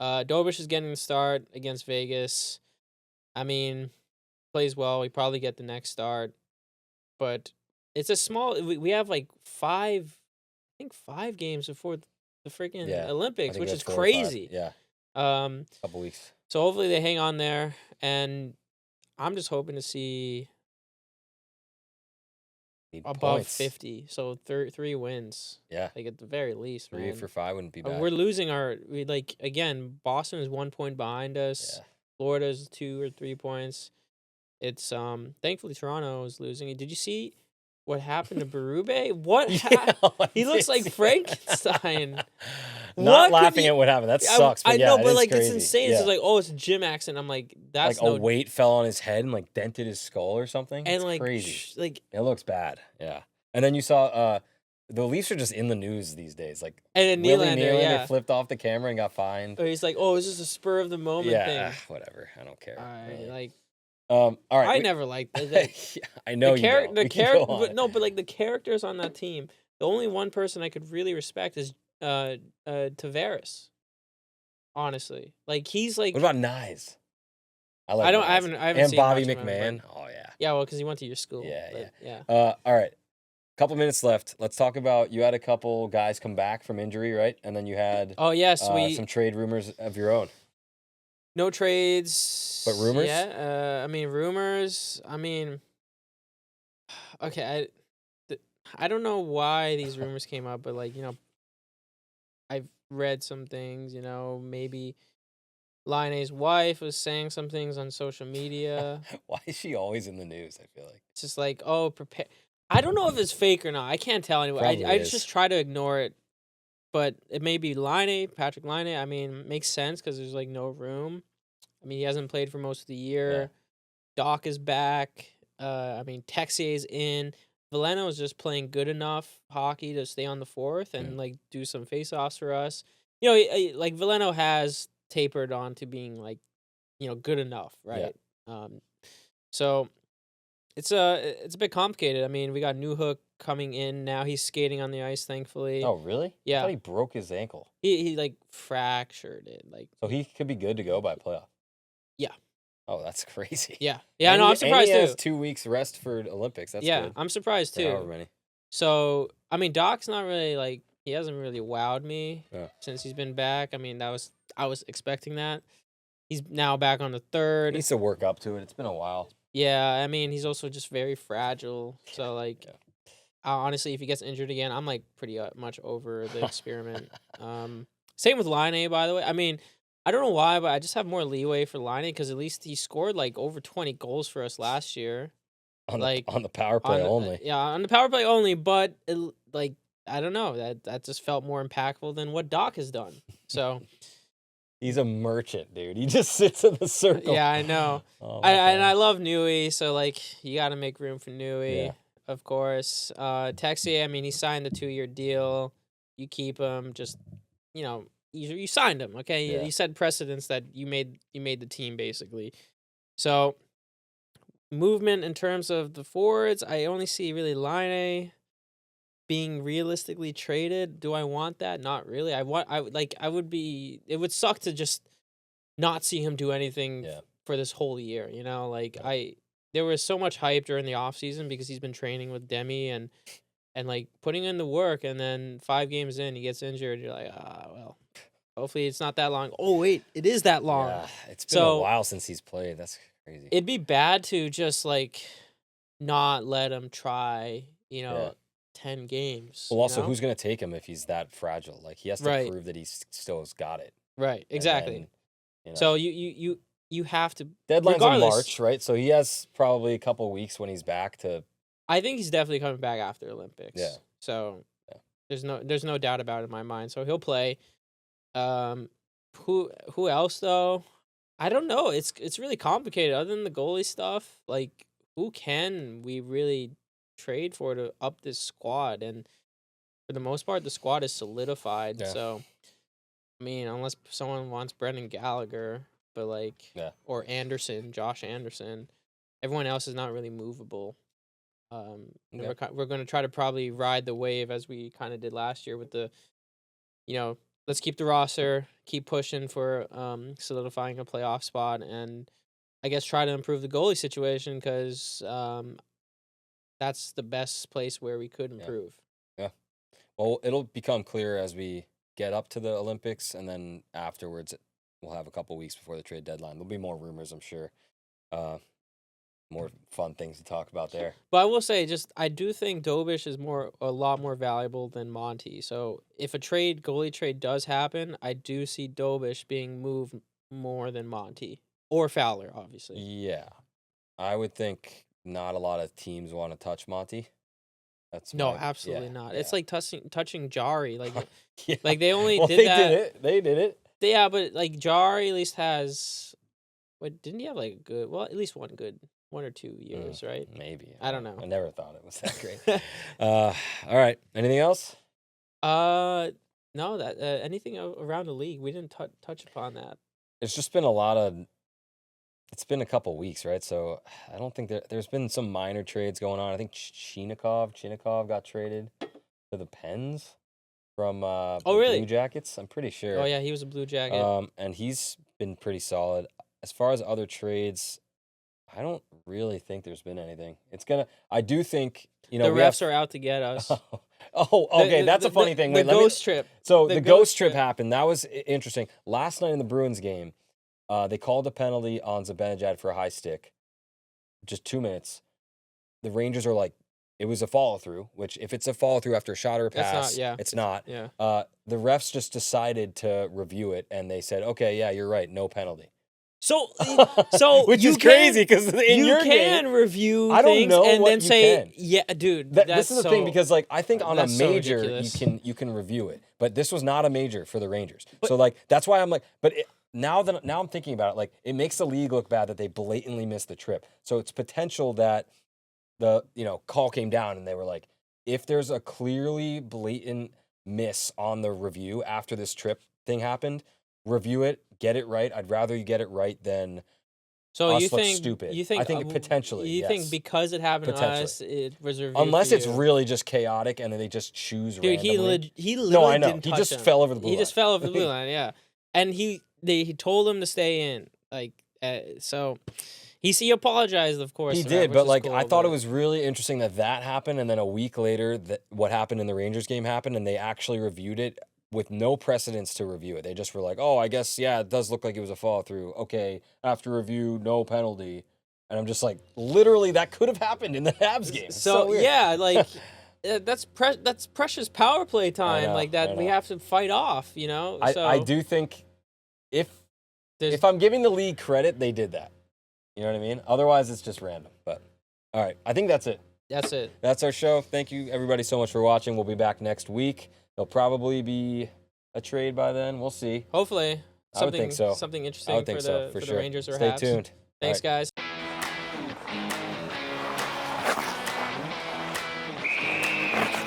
Dobish is getting the start against Vegas. I mean, plays well. We probably get the next start, but it's a small. We have like I think 5 games before the freaking Yeah, I Olympics, think which that's is 4 or 5. crazy. Yeah, Um, couple weeks. so hopefully they hang on there, and I'm just hoping to see Need above points. 50. So 3 wins, Yeah, like at the very least. 3 man. for 5 wouldn't be bad. We're losing again. Boston is 1 point behind us. Yeah. Florida's 2 or 3 points. It's thankfully Toronto is losing. Did you see what happened to Berube? What he looks like Frankenstein. Not laughing at what happened. That sucks. But I yeah, know, but is like crazy. it's insane. Yeah. It's like, oh, it's a gym accident. I'm like, that's like a weight fell on his head and like dented his skull or something. and It's like crazy. like It looks bad. Yeah. And then you saw the Leafs are just in the news these days. Like and then Willie Nylander, Nylander yeah. flipped off the camera and got fined. Or he's like, oh, it's just a spur of the moment thing. Whatever. I don't care. Really. Like all right. I never liked that. I know the you don't. the character, but like the characters on that team, the only one person I could really respect is Tavares. Honestly, like he's like. What about Nyes? I haven't and seen Bobby much of him, McMahon. Oh yeah. Yeah, well, because he went to your school. Yeah, yeah. All right. Couple minutes left. Let's talk about you had a couple guys come back from injury, right? And then you had some trade rumors of your own. No trades. But rumors? Yeah. I mean rumors. I mean okay, I don't know why these rumors came up, but like, I've read some things, maybe Laine's wife was saying some things on social media. Why is she always in the news, I feel like? It's just like, oh, prepare. I don't know if it's fake or not. I can't tell anyway. I just try to ignore it. But it may be Patrick Laine. I mean, makes sense because there's like no room. I mean, he hasn't played for most of the year. Yeah. Doc is back. I mean, Texier's in. Veleno is just playing good enough hockey to stay on the fourth and like do some face-offs for us. Like Veleno has tapered on to being like, good enough, right? Yeah. So it's a bit complicated. I mean, we got Newhook coming in now. He's skating on the ice, thankfully. Oh, really? Yeah. I thought he broke his ankle. He like fractured it. Like so he could be good to go by playoff. Yeah. Oh, that's crazy. Yeah. Yeah, no, I'm surprised and he too. has 2 weeks rest for Olympics. That's good. I'm surprised too. However many. So, I mean, Doc's not really like he hasn't really wowed me since he's been back. I mean, I was expecting that. He's now back on the third. He needs to work up to it. It's been a while. Yeah, I mean, he's also just very fragile. So, like, honestly, if he gets injured again, I'm, like, pretty much over the experiment. Same with Laine, by the way. I mean, I don't know why, but I just have more leeway for Laine because at least he scored, like, over 20 goals for us last year. On the power play only. Yeah, on the power play only, but, I don't know. That just felt more impactful than what Doc has done. So... He's a merchant, dude. He just sits in the circle. Yeah, I know. And I love Nui, so like you got to make room for Nui, of course. Texier, I mean, he signed the 2-year deal. You keep him. Just you signed him, okay? Yeah. You set precedents that you made the team basically. So movement in terms of the forwards, I only see really Laine being realistically traded. Do I want that? Not really. It would suck to just not see him do anything for this whole year, there was so much hype during the offseason because he's been training with Demi and like putting in the work, and then 5 games in he gets injured. You're like, well, hopefully it's not that long. Oh wait, it is that long. Yeah, it's been a while since he's played. That's crazy. It'd be bad to just like not let him try, 10 games. Well, also, who's going to take him if he's that fragile? Like, he has to prove that he still has got it. Right, exactly. Then, so you have to... Deadline's in March, right? So he has probably a couple weeks when he's back to... I think he's definitely coming back after Olympics. Yeah. So there's no doubt about it in my mind. So he'll play. Who else, though? I don't know. It's really complicated. Other than the goalie stuff, like, who can we really... trade for to up this squad? And for the most part the squad is solidified. So I mean, unless someone wants Brendan Gallagher, but like, or Anderson, Josh Anderson, everyone else is not really movable. We're going to try to probably ride the wave as we kind of did last year with the, let's keep the roster, keep pushing for solidifying a playoff spot, and I guess try to improve the goalie situation because that's the best place where we could improve. Yeah. Well, it'll become clear as we get up to the Olympics, and then afterwards, we'll have a couple weeks before the trade deadline. There'll be more rumors, I'm sure. More fun things to talk about there. But I will say, I do think Dobish is a lot more valuable than Monty. So if a goalie trade does happen, I do see Dobish being moved more than Monty or Fowler, obviously. Yeah, I would think not a lot of teams want to touch Monty. Absolutely not. Yeah. It's like touching Jari. Like, yeah. Like they only did that. They did it. Yeah, but like Jari at least has. What didn't he have like good? Well, at least one or 2 years, right? Maybe. I don't know. I never thought it was that great. All right. Anything else? No. That anything around the league, we didn't touch upon that. It's just been it's been a couple weeks, right? So I don't think there's been some minor trades going on. I think Chinikov got traded to the Pens from really? Blue Jackets. I'm pretty sure. Oh yeah, he was a Blue Jacket. And he's been pretty solid. As far as other trades, I don't really think there's been anything. I do think, the refs are out to get us. Okay, that's a funny thing. Wait, the ghost trip. So the ghost trip happened. That was interesting. Last night in the Bruins game, they called a penalty on Zibanejad for a high stick. Just 2 minutes. The Rangers are like, it was a follow-through, which if it's a follow-through after a shot or a pass, it's not. Yeah. The refs just decided to review it, and they said, okay, yeah, you're right, no penalty. So which is crazy because in your game, you can review I don't know and what then you say, can. yeah, dude. This is the thing because like I think on a major so you can review it, but this was not a major for the Rangers. So like that's why I'm like, now I'm thinking about it, like it makes the league look bad that they blatantly missed the trip. So it's potential that the call came down and they were like, if there's a clearly blatant miss on the review after this trip thing happened, review it, get it right. I'd rather you get it right than us look stupid. I think potentially. You think because it happened to us, it was reviewed unless for it's you. really just chaotic and then they just choose randomly. Dude, he literally no, I know. Didn't he touch just him. fell over the blue line. He just fell over the blue line, yeah. And he told him to stay in, like so. He apologized, of course. He did, but like cool, I thought it was really interesting that happened, and then a week later, what happened in the Rangers game happened, and they actually reviewed it with no precedence to review it. They just were like, "Oh, I guess it does look like it was a follow through. Okay, after review, no penalty." And I'm just like, literally, that could have happened in the Habs game. So yeah, like that's precious power play time, like that we have to fight off. I do think if I'm giving the league credit, they did that. You know what I mean? Otherwise, it's just random. But, all right. I think that's it. That's it. That's our show. Thank you, everybody, so much for watching. We'll be back next week. There'll probably be a trade by then. We'll see. Hopefully. I would think so. Something interesting for the sure. Rangers or Stay Habs. tuned. Thanks, guys.